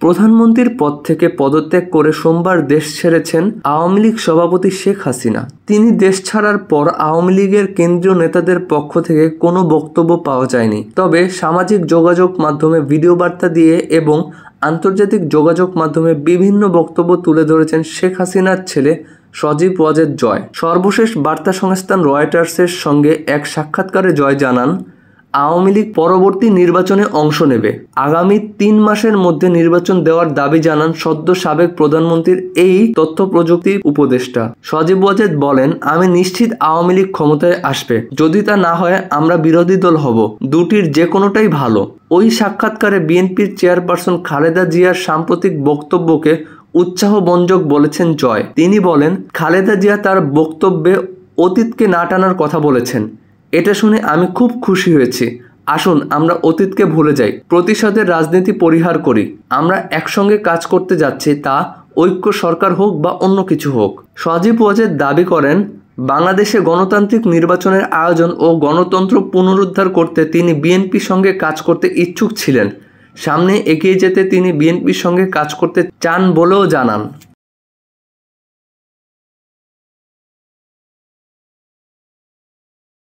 প্রধানমন্ত্রীর পদ থেকে পদত্যাগ করে সোমবার দেশ ছেড়েছেন আওয়ামী লীগ সভাপতি শেখ হাসিনা। তিনি দেশ ছাড়ার পর আওয়ামী লীগের কেন্দ্রীয় নেতাদের পক্ষ থেকে কোনো বক্তব্য পাওয়া যায়নি। তবে সামাজিক যোগাযোগ মাধ্যমে ভিডিও বার্তা দিয়ে এবং আন্তর্জাতিক যোগাযোগ মাধ্যমে বিভিন্ন বক্তব্য তুলে ধরেছেন শেখ হাসিনার ছেলে সজীব ওয়াজেদ জয়। সর্বশেষ বার্তা সংস্থা রয়টার্সের সঙ্গে এক সাক্ষাৎকারে জয় জানান, আওয়ামী লীগ পরবর্তী নির্বাচনে অংশ নেবে। আগামী 3 মাসের মধ্যে নির্বাচন দেওয়ার দাবি জানান সদ্য সাবেক প্রধানমন্ত্রীর এই তথ্য প্রযুক্তি উপদেষ্টা। সজীব ওয়াজেদ বলেন, আমি নিশ্চিত আওয়ামী লীগ ক্ষমতায় আসবে। যদি তা না হয় আমরা বিরোধী দল হব। দুটির যে কোনোটাই ভালো। ওই সাক্ষাৎকারে বিএনপির চেয়ারপারসন খালেদা জিয়ার সাম্প্রতিক বক্তব্যকে উৎসাহব্যঞ্জক বলেছেন জয়। তিনি বলেন, খালেদা জিয়া তার বক্তব্যে অতীতকে না টানার কথা বলেছেন। এটা শুনে আমি খুব খুশি হয়েছি। আসুন আমরা অতীতকে ভুলে যাই, প্রতিশোধের রাজনীতি পরিহার করি। আমরা একসঙ্গে কাজ করতে যাচ্ছি, তা ঐক্য সরকার হোক বা অন্য কিছু হোক। সজীব ওয়াজেদ দাবি করেন, বাংলাদেশে গণতান্ত্রিক নির্বাচনের আয়োজন ও গণতন্ত্র পুনরুদ্ধার করতে তিনি বিএনপির সঙ্গে কাজ করতে ইচ্ছুক ছিলেন। সামনে এগিয়ে যেতে তিনি বিএনপির সঙ্গে কাজ করতে চান বলেও জানান।